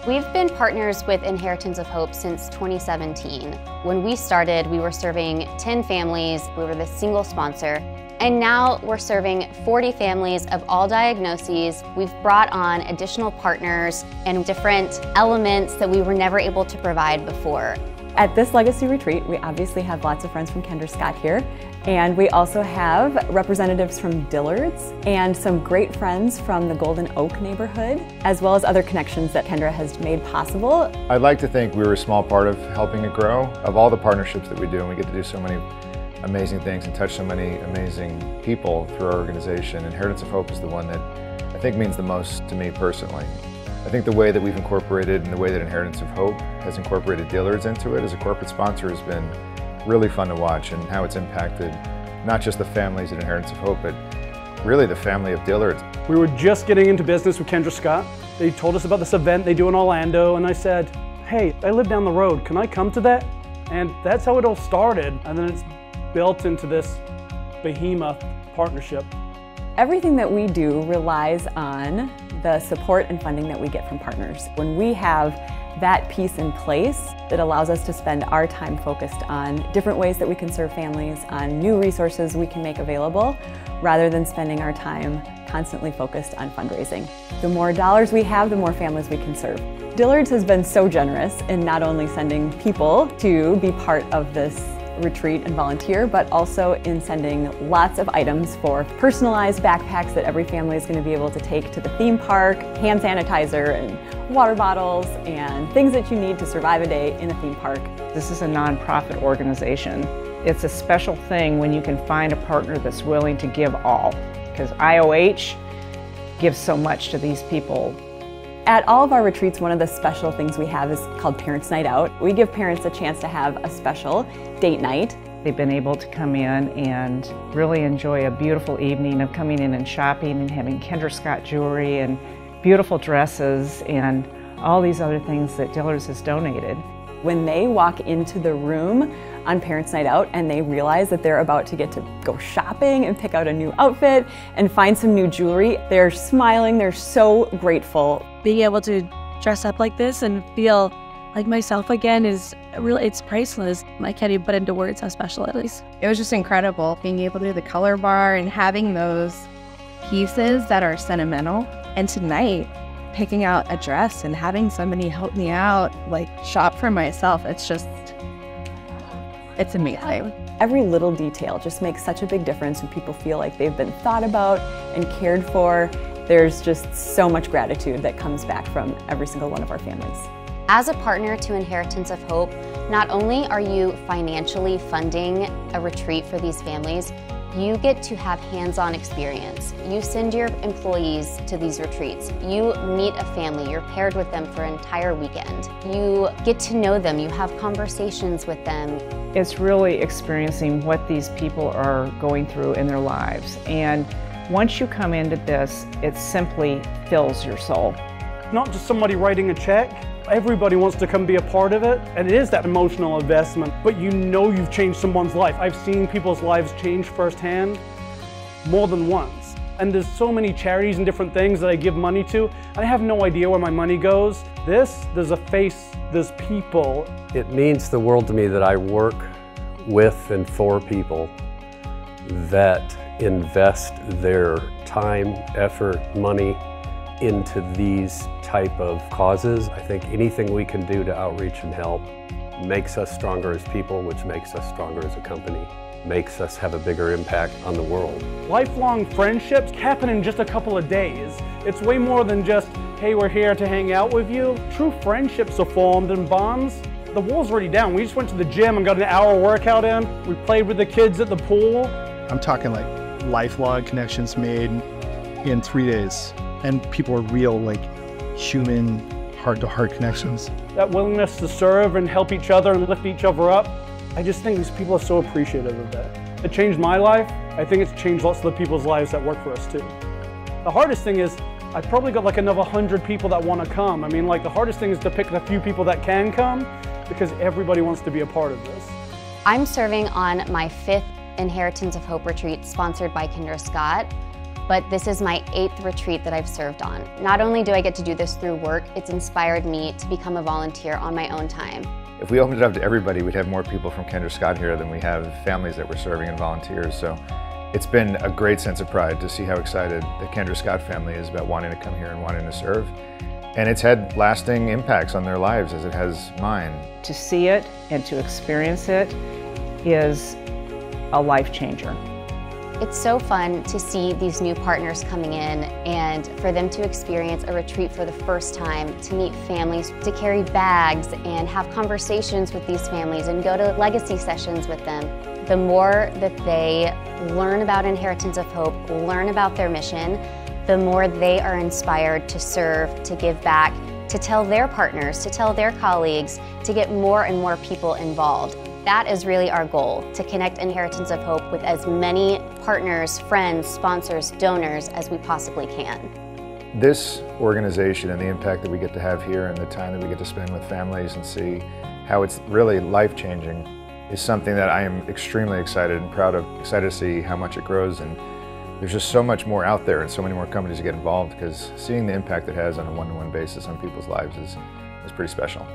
We've been partners with Inheritance of Hope since 2017. When we started, we were serving 10 families. We were the single sponsor. And now we're serving 40 families of all diagnoses. We've brought on additional partners and different elements that we were never able to provide before. At this Legacy Retreat, we obviously have lots of friends from Kendra Scott here, and we also have representatives from Dillard's and some great friends from the Golden Oak neighborhood, as well as other connections that Kendra has made possible. I'd like to think we were a small part of helping it grow. Of all the partnerships that we do, and we get to do so many amazing things and touch so many amazing people through our organization, Inheritance of Hope is the one that I think means the most to me personally. I think the way that we've incorporated and the way that Inheritance of Hope has incorporated Dillard's into it as a corporate sponsor has been really fun to watch, and how it's impacted not just the families at Inheritance of Hope, but really the family of Dillard's. We were just getting into business with Kendra Scott. They told us about this event they do in Orlando, and I said, hey, I live down the road, can I come to that? And that's how it all started, and then it's built into this behemoth partnership. Everything that we do relies on the support and funding that we get from partners. When we have that piece in place, it allows us to spend our time focused on different ways that we can serve families, on new resources we can make available, rather than spending our time constantly focused on fundraising. The more dollars we have, the more families we can serve. Dillard's has been so generous in not only sending people to be part of this retreat and volunteer, but also in sending lots of items for personalized backpacks that every family is going to be able to take to the theme park, hand sanitizer and water bottles and things that you need to survive a day in a theme park. This is a nonprofit organization. It's a special thing when you can find a partner that's willing to give all, because IOH gives so much to these people. At all of our retreats, one of the special things we have is called Parents' Night Out. We give parents a chance to have a special date night. They've been able to come in and really enjoy a beautiful evening of coming in and shopping and having Kendra Scott jewelry and beautiful dresses and all these other things that Dillard's has donated. When they walk into the room on Parents' Night Out and they realize that they're about to get to go shopping and pick out a new outfit and find some new jewelry, they're smiling, they're so grateful. Being able to dress up like this and feel like myself again is really, it's priceless. I can't even put into words how special it is. It was just incredible being able to do the color bar and having those pieces that are sentimental. And tonight, picking out a dress and having somebody help me out, like shop for myself, it's amazing. Every little detail just makes such a big difference when people feel like they've been thought about and cared for. There's just so much gratitude that comes back from every single one of our families. As a partner to Inheritance of Hope, not only are you financially funding a retreat for these families, you get to have hands-on experience. You send your employees to these retreats. You meet a family. You're paired with them for an entire weekend. You get to know them. You have conversations with them. It's really experiencing what these people are going through in their lives. And once you come into this, it simply fills your soul. Not just somebody writing a check. Everybody wants to come be a part of it, and it is that emotional investment, but you know you've changed someone's life. I've seen people's lives change firsthand more than once. And there's so many charities and different things that I give money to, and I have no idea where my money goes. There's a face, there's people. It means the world to me that I work with and for people that invest their time, effort, money into these type of causes. I think anything we can do to outreach and help makes us stronger as people, which makes us stronger as a company, makes us have a bigger impact on the world. Lifelong friendships happen in just a couple of days. It's way more than just, hey, we're here to hang out with you. True friendships are formed and bonds. The wall's already down. We just went to the gym and got an hour workout in. We played with the kids at the pool. I'm talking like lifelong connections made in 3 days. And people are real, like human, heart-to-heart connections. That willingness to serve and help each other and lift each other up. I just think these people are so appreciative of that. It changed my life. I think it's changed lots of the people's lives that work for us too. The hardest thing is, I've probably got like another 100 people that want to come. I mean, like the hardest thing is to pick the few people that can come because everybody wants to be a part of this. I'm serving on my 5th Inheritance of Hope retreat sponsored by Kendra Scott. but this is my 8th retreat that I've served on. Not only do I get to do this through work, it's inspired me to become a volunteer on my own time. If we opened it up to everybody, we'd have more people from Kendra Scott here than we have families that we're serving and volunteers. So it's been a great sense of pride to see how excited the Kendra Scott family is about wanting to come here and wanting to serve. And it's had lasting impacts on their lives as it has mine. To see it and to experience it is a life changer. It's so fun to see these new partners coming in and for them to experience a retreat for the first time, to meet families, to carry bags and have conversations with these families and go to legacy sessions with them. The more that they learn about Inheritance of Hope, learn about their mission, the more they are inspired to serve, to give back, to tell their partners, to tell their colleagues, to get more and more people involved. That is really our goal, to connect Inheritance of Hope with as many partners, friends, sponsors, donors as we possibly can. This organization and the impact that we get to have here and the time that we get to spend with families and see how it's really life-changing is something that I am extremely excited and proud of. Excited to see how much it grows, and there's just so much more out there and so many more companies to get involved, because seeing the impact it has on a one-to-one basis on people's lives is pretty special.